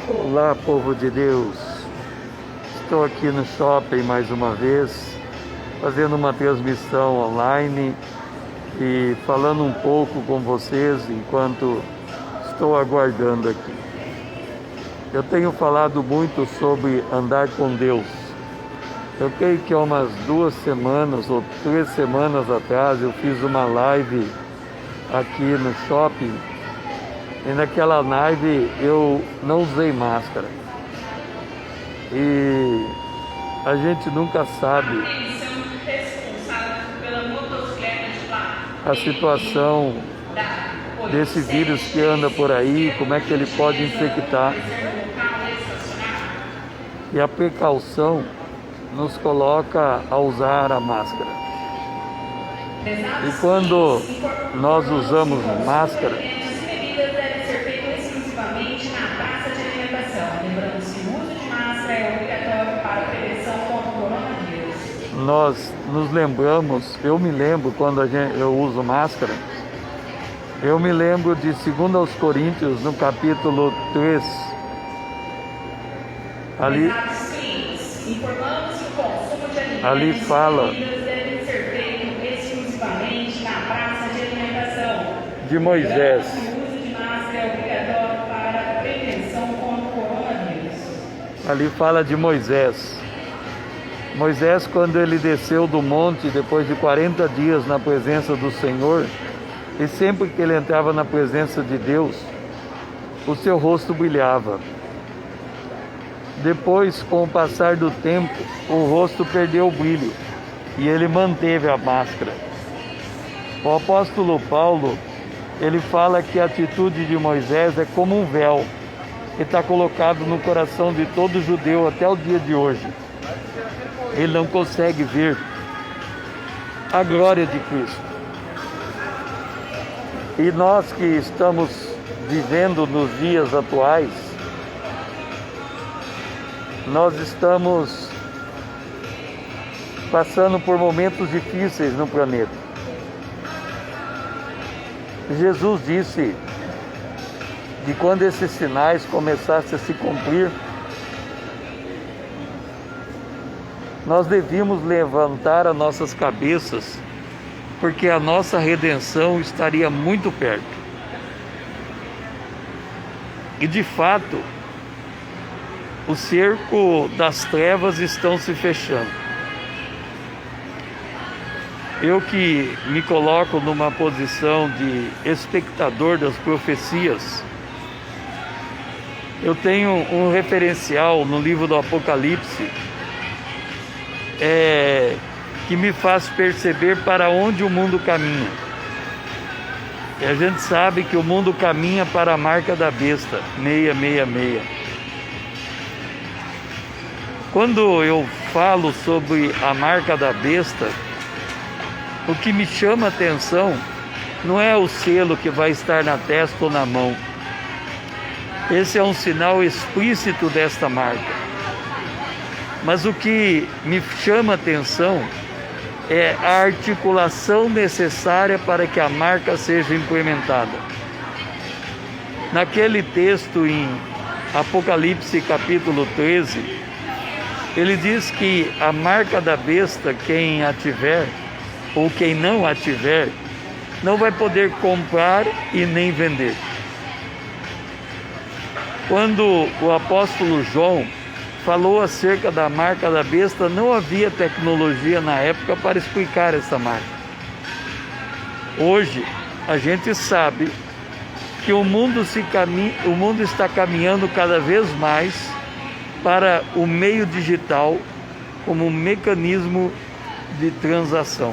Olá, povo de Deus. Estou aqui no shopping mais uma vez, fazendo uma transmissão online e falando um pouco com vocês enquanto estou aguardando aqui. Eu tenho falado muito sobre andar com Deus. Eu creio que há umas 2 semanas ou 3 semanas atrás eu fiz uma live aqui no shopping. E naquela live eu não usei máscara. E a gente nunca sabe a situação desse vírus que anda por aí, como é que ele pode infectar. E a precaução nos coloca a usar a máscara. E quando nós usamos máscara, nós nos lembramos, eu me lembro quando eu uso máscara, eu me lembro de 2 aos Coríntios, no capítulo 3, ali fala de Moisés. Ali fala de Moisés. Moisés, quando ele desceu do monte, depois de 40 dias na presença do Senhor, e sempre que ele entrava na presença de Deus, o seu rosto brilhava. Depois, com o passar do tempo, o rosto perdeu o brilho, e ele manteve a máscara. O apóstolo Paulo, ele fala que a atitude de Moisés é como um véu, que está colocado no coração de todo judeu até o dia de hoje. Ele não consegue ver a glória de Cristo. E nós que estamos vivendo nos dias atuais, nós estamos passando por momentos difíceis no planeta. Jesus disse que quando esses sinais começassem a se cumprir, nós devíamos levantar as nossas cabeças, porque a nossa redenção estaria muito perto. E de fato, o cerco das trevas estão se fechando. Eu que me coloco numa posição de espectador das profecias, eu tenho um referencial no livro do Apocalipse, que me faz perceber para onde o mundo caminha. E a gente sabe que o mundo caminha para a marca da besta, 666. Quando eu falo sobre a marca da besta, o que me chama a atenção não é o selo que vai estar na testa ou na mão. Esse é um sinal explícito desta marca. Mas o que me chama a atenção é a articulação necessária para que a marca seja implementada. Naquele texto em Apocalipse capítulo 13, ele diz que a marca da besta, quem a tiver ou quem não a tiver, não vai poder comprar e nem vender. Quando o apóstolo João falou acerca da marca da besta, não havia tecnologia na época para explicar essa marca. Hoje, a gente sabe que o mundo está caminhando cada vez mais para o meio digital como um mecanismo de transação.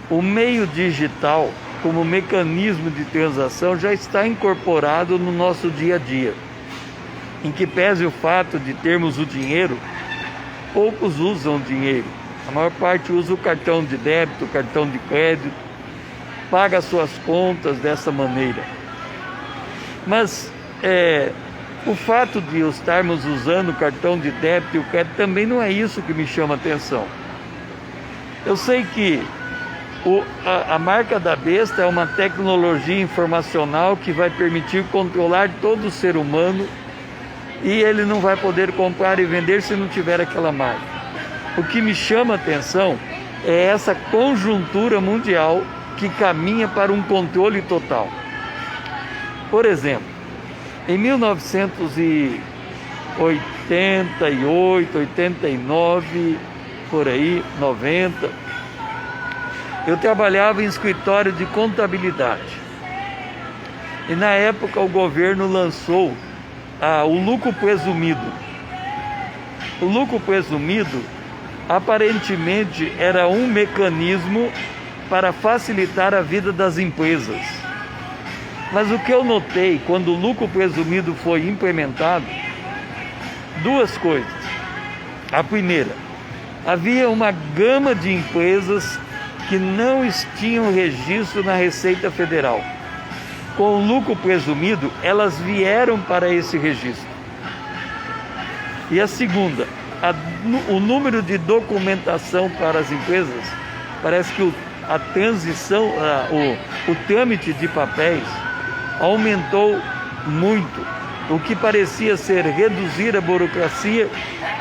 O meio digital como mecanismo de transação já está incorporado no nosso dia a dia. Em que pese o fato de termos o dinheiro, poucos usam o dinheiro. A maior parte usa o cartão de débito, o cartão de crédito, paga suas contas dessa maneira. Mas o fato de estarmos usando o cartão de débito e o crédito também não é isso que me chama a atenção. Eu sei que A marca da besta é uma tecnologia informacional que vai permitir controlar todo o ser humano, e ele não vai poder comprar e vender se não tiver aquela marca. O que me chama a atenção é essa conjuntura mundial que caminha para um controle total. Por exemplo, em 1988, 89, por aí, 90, eu trabalhava em escritório de contabilidade. E na época o governo lançou o lucro presumido. O lucro presumido aparentemente era um mecanismo para facilitar a vida das empresas. Mas o que eu notei quando o lucro presumido foi implementado, duas coisas. A primeira, havia uma gama de empresas que não tinham registro na Receita Federal. Com o lucro presumido, elas vieram para esse registro. E a segunda, o número de documentação para as empresas, parece que a transição, o trâmite de papéis aumentou muito. O que parecia ser reduzir a burocracia,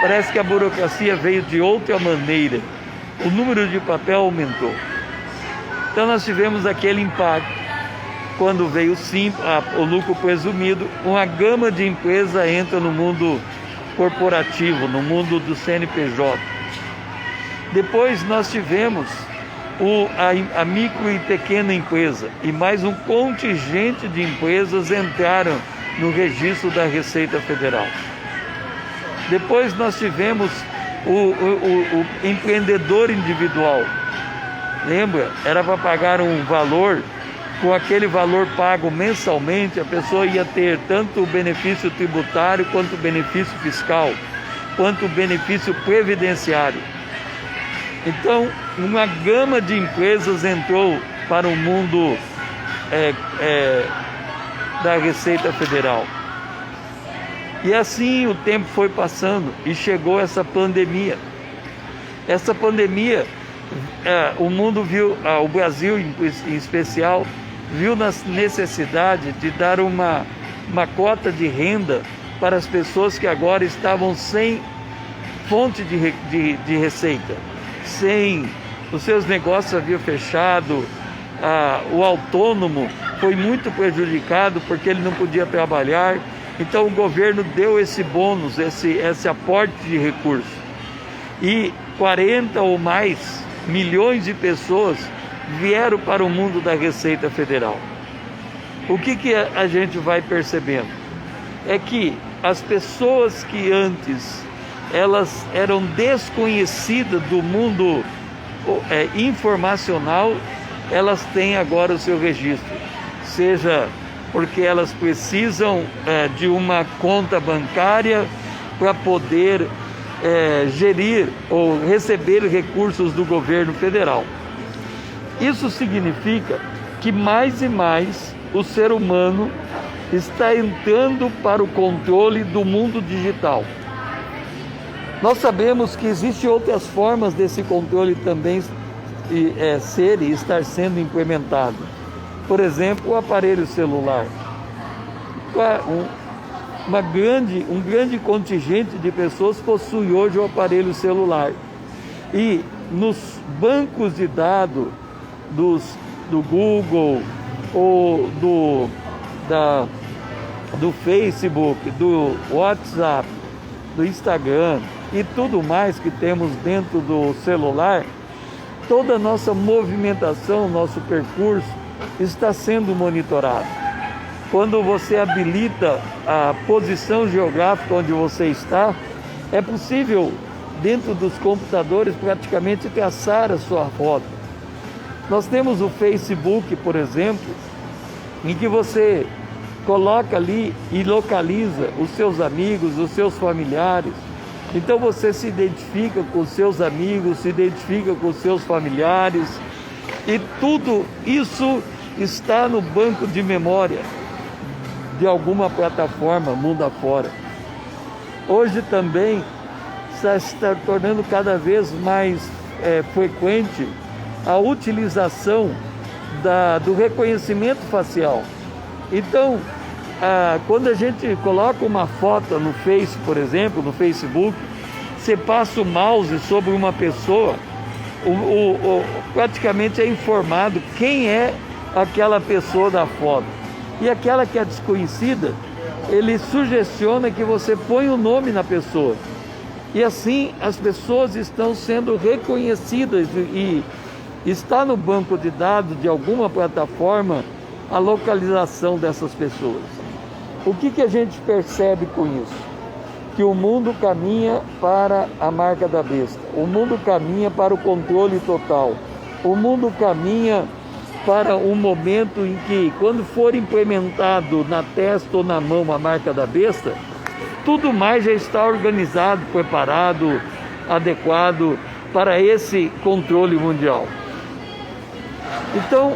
parece que a burocracia veio de outra maneira. O número de papel aumentou. Então nós tivemos aquele impacto. Quando veio o lucro presumido, uma gama de empresas entra no mundo corporativo, no mundo do CNPJ. Depois nós tivemos a micro e pequena empresa, e mais um contingente de empresas entraram no registro da Receita Federal. Depois nós tivemos o empreendedor individual. Lembra? Era para pagar um valor. Com aquele valor pago mensalmente, a pessoa ia ter tanto o benefício tributário, quanto o benefício fiscal, quanto o benefício previdenciário. Então, uma gama de empresas entrou para o mundo da Receita Federal. E assim o tempo foi passando e chegou essa pandemia. Essa pandemia, o mundo viu, o Brasil em especial, viu na necessidade de dar uma cota de renda para as pessoas que agora estavam sem fonte de receita, os seus negócios haviam fechado, o autônomo foi muito prejudicado porque ele não podia trabalhar. Então o governo deu esse bônus, esse aporte de recursos, e 40 ou mais milhões de pessoas vieram para o mundo da Receita Federal. O que a gente vai percebendo? É que as pessoas que antes elas eram desconhecidas do mundo informacional, elas têm agora o seu registro, seja porque elas precisam de uma conta bancária para poder gerir ou receber recursos do governo federal. Isso significa que mais e mais o ser humano está entrando para o controle do mundo digital. Nós sabemos que existem outras formas desse controle também ser e estar sendo implementado. Por exemplo, o aparelho celular. Um grande contingente de pessoas possui hoje o aparelho celular. E nos bancos de dados do Google, ou do Facebook, do WhatsApp, do Instagram e tudo mais que temos dentro do celular, toda a nossa movimentação, nosso percurso está sendo monitorado. Quando você habilita a posição geográfica onde você está, é possível, dentro dos computadores, praticamente traçar a sua rota. Nós temos o Facebook, por exemplo, em que você coloca ali e localiza os seus amigos, os seus familiares. Então você se identifica com os seus amigos, se identifica com os seus familiares, e tudo isso está no banco de memória de alguma plataforma mundo afora. Hoje também está tornando cada vez mais frequente a utilização do reconhecimento facial. Então, quando a gente coloca uma foto no Face, por exemplo, no Facebook, você passa o mouse sobre uma pessoa, praticamente é informado quem é aquela pessoa da foto. E aquela que é desconhecida, ele sugestiona que você ponha o nome na pessoa. E assim as pessoas estão sendo reconhecidas e está no banco de dados de alguma plataforma a localização dessas pessoas. O que a gente percebe com isso? Que o mundo caminha para a marca da besta, o mundo caminha para o controle total, o mundo caminha para um momento em que, quando for implementado na testa ou na mão a marca da besta, tudo mais já está organizado, preparado, adequado para esse controle mundial. Então,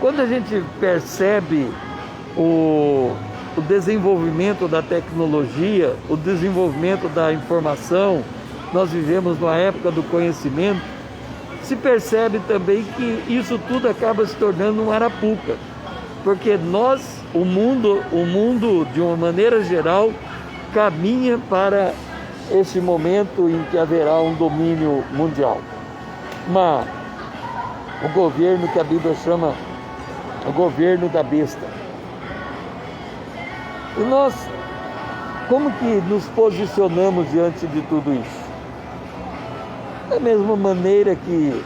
quando a gente percebe o desenvolvimento da tecnologia, o desenvolvimento da informação, nós vivemos numa época do conhecimento, se percebe também que isso tudo acaba se tornando um arapuca, porque o mundo de uma maneira geral caminha para esse momento em que haverá um domínio mundial. O governo que a Bíblia chama o governo da besta. E nós, como que nos posicionamos diante de tudo isso? Da mesma maneira que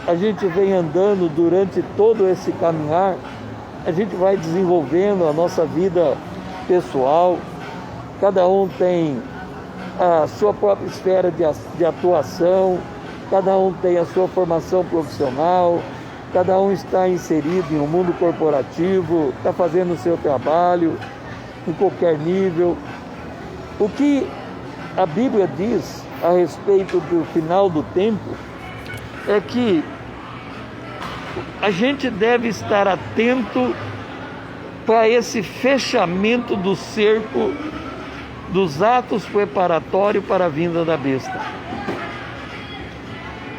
a gente vem andando durante todo esse caminhar, a gente vai desenvolvendo a nossa vida pessoal, cada um tem a sua própria esfera de atuação, cada um tem a sua formação profissional, cada um está inserido em um mundo corporativo, está fazendo o seu trabalho em qualquer nível. O que a Bíblia diz a respeito do final do tempo é que a gente deve estar atento para esse fechamento do cerco dos atos preparatórios para a vinda da besta.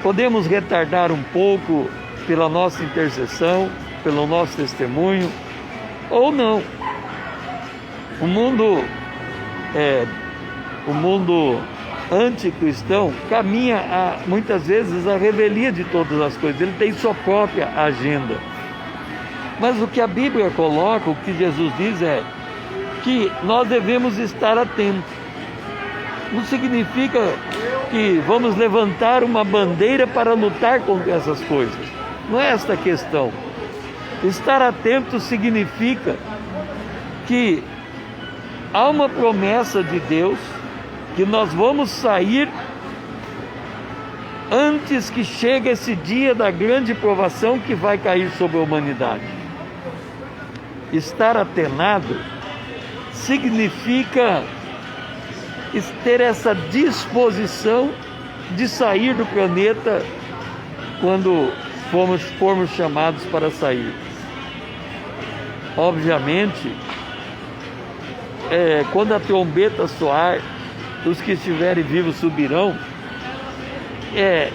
Podemos retardar um pouco pela nossa intercessão, pelo nosso testemunho, ou não. O mundo anticristão caminha muitas vezes a revelia de todas as coisas, ele tem sua própria agenda. Mas o que a Bíblia coloca, o que Jesus diz é que nós devemos estar atentos. Não significa que vamos levantar uma bandeira para lutar contra essas coisas. Não é esta a questão. Estar atento significa que há uma promessa de Deus que nós vamos sair antes que chegue esse dia da grande provação que vai cair sobre a humanidade. Estar atenado significa ter essa disposição de sair do planeta quando formos chamados para sair. Obviamente, quando a trombeta soar, os que estiverem vivos subirão,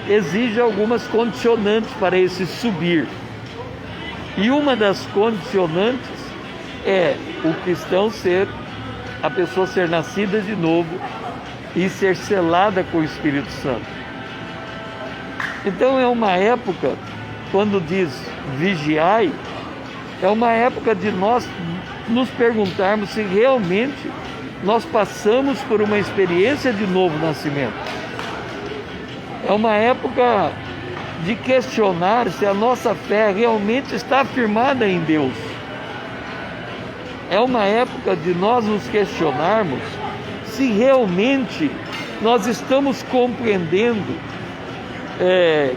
exige algumas condicionantes para esse subir. E uma das condicionantes é o cristão a pessoa ser nascida de novo e ser selada com o Espírito Santo. Então é uma época, quando diz vigiai, é uma época de nós nos perguntarmos se realmente nós passamos por uma experiência de novo nascimento. É uma época de questionar se a nossa fé realmente está firmada em Deus. É uma época de nós nos questionarmos se realmente nós estamos compreendendo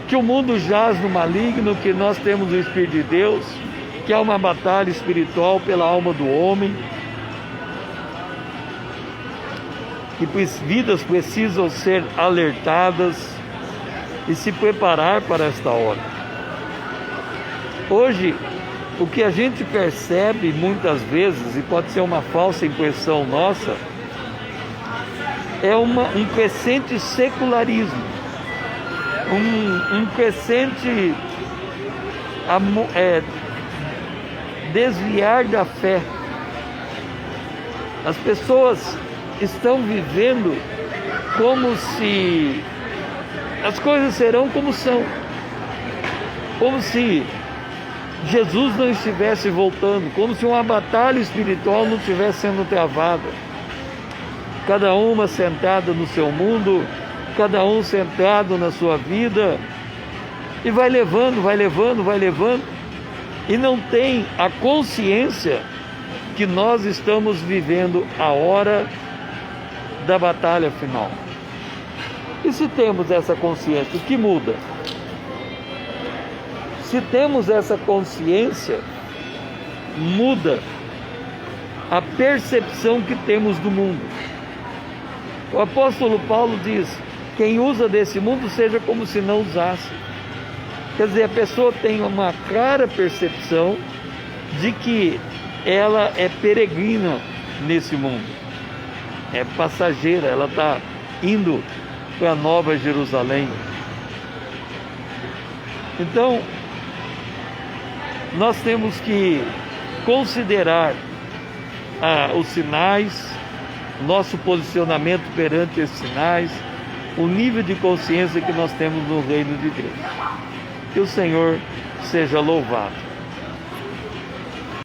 que o mundo jaz no maligno, que nós temos o Espírito de Deus, que há uma batalha espiritual pela alma do homem, que vidas precisam ser alertadas e se preparar para esta hora. Hoje, o que a gente percebe muitas vezes, e pode ser uma falsa impressão nossa, é um crescente secularismo. um crescente desviar da fé. As pessoas estão vivendo como se as coisas serão como são, como se Jesus não estivesse voltando, como se uma batalha espiritual não estivesse sendo travada. Cada uma sentada no seu mundo, cada um sentado na sua vida, e vai levando, e não tem a consciência que nós estamos vivendo a hora da batalha final. E se temos essa consciência, o que muda? Se temos essa consciência, muda a percepção que temos do mundo. O apóstolo Paulo diz: quem usa desse mundo seja como se não usasse. Quer dizer, a pessoa tem uma clara percepção de que ela é peregrina nesse mundo, é passageira, ela está indo para a Nova Jerusalém. Então, nós temos que considerar os sinais, nosso posicionamento perante esses sinais, o nível de consciência que nós temos no reino de Deus. Que o Senhor seja louvado.